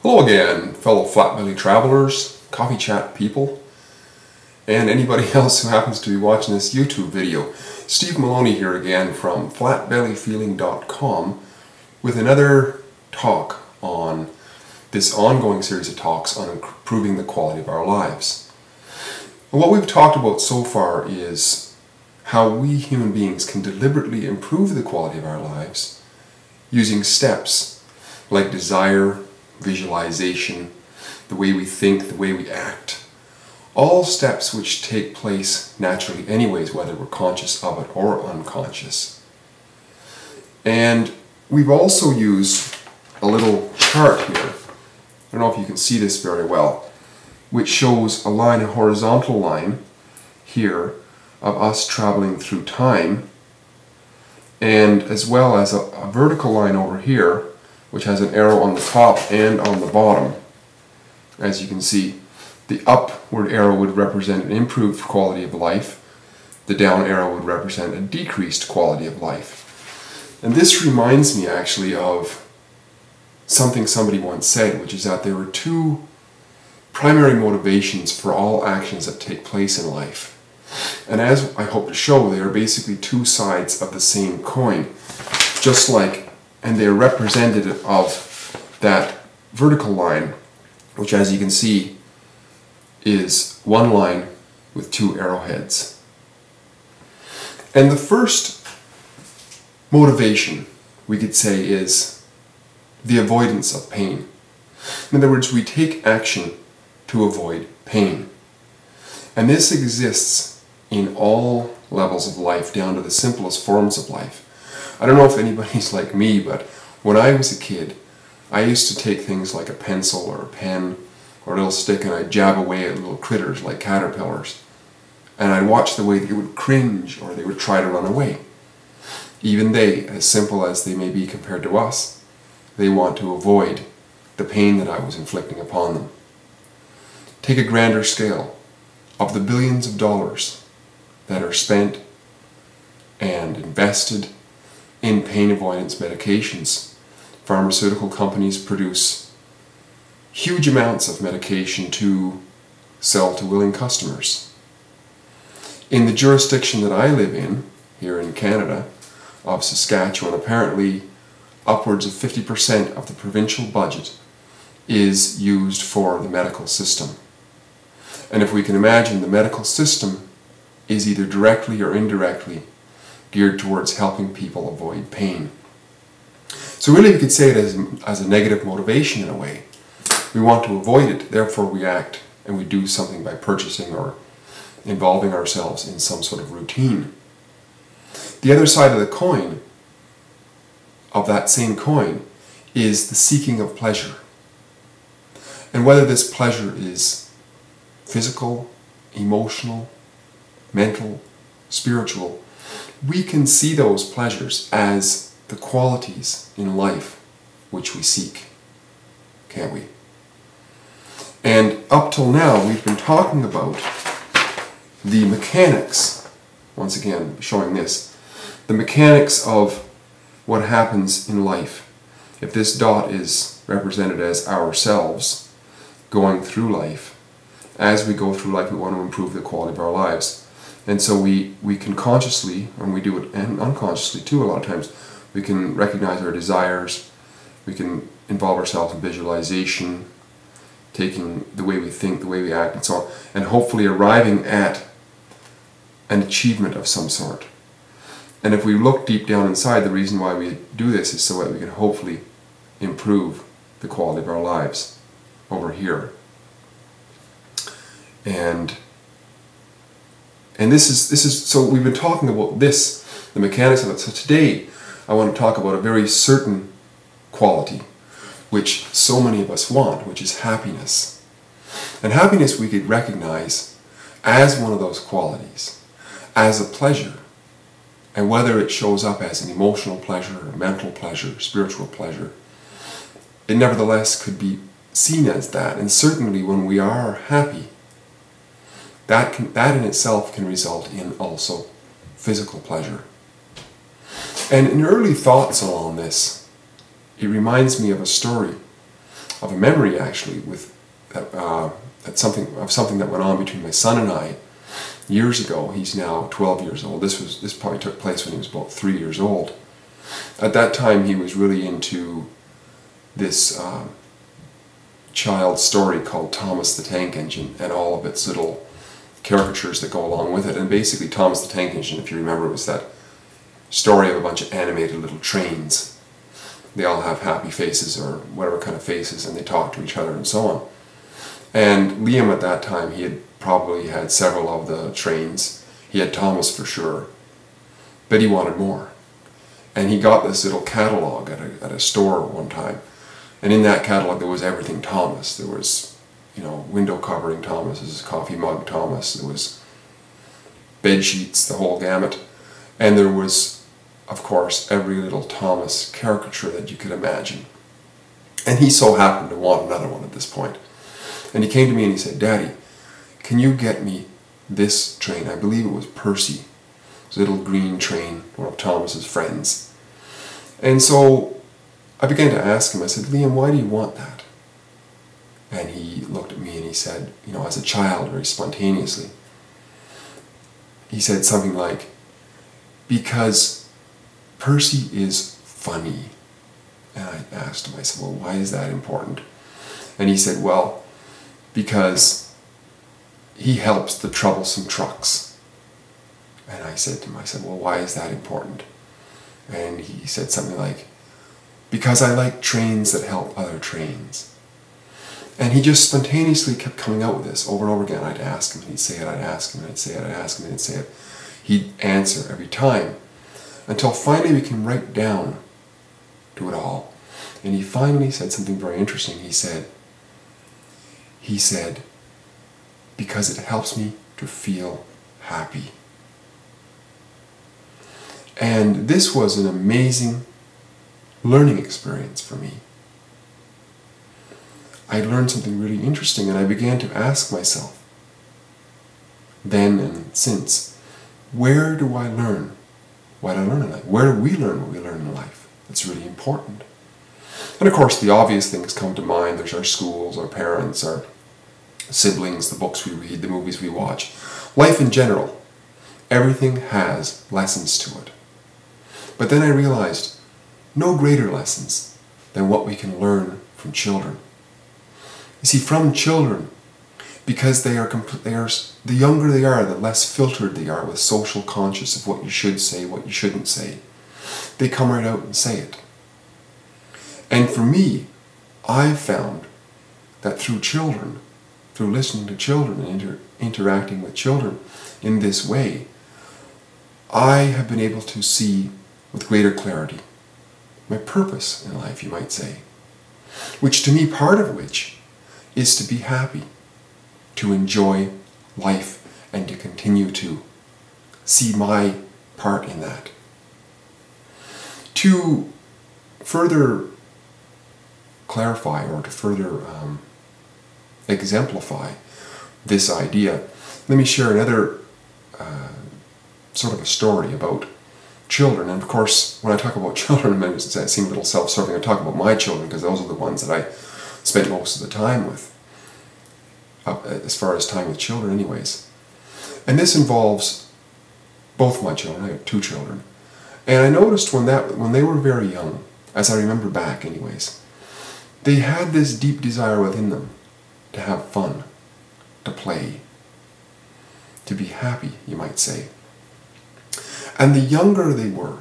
Hello again, fellow Flat Belly travelers, coffee chat people, and anybody else who happens to be watching this YouTube video. Steve Maloney here again from flatbellyfeeling.com with another talk on this ongoing series of talks on improving the quality of our lives. And what we've talked about so far is how we human beings can deliberately improve the quality of our lives using steps like desire, visualization, the way we think, the way we act. All steps which take place naturally anyways, whether we're conscious of it or unconscious. And we've also used a little chart here, I don't know if you can see this very well, which shows a line, a horizontal line here of us traveling through time, and as well as a vertical line over here which has an arrow on the top and on the bottom. As you can see, the upward arrow would represent an improved quality of life, the down arrow would represent a decreased quality of life. And this reminds me actually of something somebody once said, which is that there are two primary motivations for all actions that take place in life. And as I hope to show, they are basically two sides of the same coin, just like, and they are representative of that vertical line, which as you can see is one line with two arrowheads. And the first motivation, we could say, is the avoidance of pain. In other words, we take action to avoid pain. And this exists in all levels of life, down to the simplest forms of life. I don't know if anybody's like me, but when I was a kid, I used to take things like a pencil or a pen or a little stick and I'd jab away at little critters like caterpillars. And I'd watch the way they would cringe or they would try to run away. Even they, as simple as they may be compared to us, they want to avoid the pain that I was inflicting upon them. Take a grander scale of the billions of dollars that are spent and invested in pain avoidance medications. Pharmaceutical companies produce huge amounts of medication to sell to willing customers. In the jurisdiction that I live in, here in Canada, of Saskatchewan, apparently upwards of 50% of the provincial budget is used for the medical system. And if we can imagine, the medical system is either directly or indirectly geared towards helping people avoid pain. So really we could say it as a negative motivation in a way. We want to avoid it, therefore we act and we do something by purchasing or involving ourselves in some sort of routine. The other side of the coin, of that same coin, is the seeking of pleasure. And whether this pleasure is physical, emotional, mental, spiritual, we can see those pleasures as the qualities in life which we seek, can't we? And up till now we've been talking about the mechanics, once again showing this, the mechanics of what happens in life. If this dot is represented as ourselves going through life, as we go through life we want to improve the quality of our lives. And so we can consciously, and we do it and unconsciously too a lot of times, we can recognize our desires, we can involve ourselves in visualization, taking the way we think, the way we act and so on, and hopefully arriving at an achievement of some sort. And if we look deep down inside, the reason why we do this is so that we can hopefully improve the quality of our lives over here. And this is so we've been talking about this, the mechanics of it. So today I want to talk about a very certain quality which so many of us want, which is happiness. And happiness we could recognize as one of those qualities, as a pleasure. And whether it shows up as an emotional pleasure, or mental pleasure, spiritual pleasure, it nevertheless could be seen as that. And certainly when we are happy, that in itself can result in also physical pleasure. And in early thoughts along this, it reminds me of a story of a memory actually with something that went on between my son and I years ago. He's now 12 years old. This probably took place when he was about 3 years old. At that time, he was really into this child's story called Thomas the Tank Engine and all of its little caricatures that go along with it. And basically, Thomas the Tank Engine, if you remember, was that story of a bunch of animated little trains. They all have happy faces or whatever kind of faces, and they talk to each other and so on. And Liam at that time, he had probably had several of the trains. He had Thomas for sure, but he wanted more. And he got this little catalog at a store one time. And in that catalog there was everything Thomas. There was, window covering Thomas, coffee mug Thomas, there was bed sheets, the whole gamut. And there was, of course, every little Thomas caricature that you could imagine. And he so happened to want another one at this point. And he came to me and he said, "Daddy, can you get me this train?" I believe it was Percy. It was a little green train, one of Thomas's friends. And so I began to ask him, I said, "Liam, why do you want that?" And he looked at me and he said, as a child, very spontaneously, he said something like, "Because Percy is funny." And I asked him, I said, "Well, why is that important?" And he said, "Well, because he helps the troublesome trucks." And I said to him, "Well, why is that important?" And he said something like, "Because I like trains that help other trains." And he just spontaneously kept coming out with this over and over again. I'd ask him, and he'd say it, I'd ask him, and I'd say it, I'd ask him, and he'd say it. He'd answer every time, until finally we came right down to it all. And he finally said something very interesting. He said, "Because it helps me to feel happy." And this was an amazing learning experience for me. I learned something really interesting, and I began to ask myself, then and since, where do I learn what I learn in life? Where do we learn what we learn in life? It's really important. And of course, the obvious things come to mind. There's our schools, our parents, our siblings, the books we read, the movies we watch. Life in general. Everything has lessons to it. But then I realized no greater lessons than what we can learn from children. You see, from children, because the younger they are, the less filtered they are with social conscious of what you should say, what you shouldn't say. They come right out and say it. And for me, I've found that through children, through listening to children and interacting with children in this way, I have been able to see with greater clarity my purpose in life, you might say. Which to me, part of which is to be happy, to enjoy life, and to continue to see my part in that. To further clarify or to further exemplify this idea, let me share another sort of a story about children. And of course, when I talk about children, it seems a little self-serving. I talk about my children because those are the ones that I spent most of the time with, as far as time with children anyways. And this involves both my children. I have 2 children. And I noticed when they were very young, as I remember back anyways, they had this deep desire within them to have fun, to play, to be happy, you might say. And the younger they were,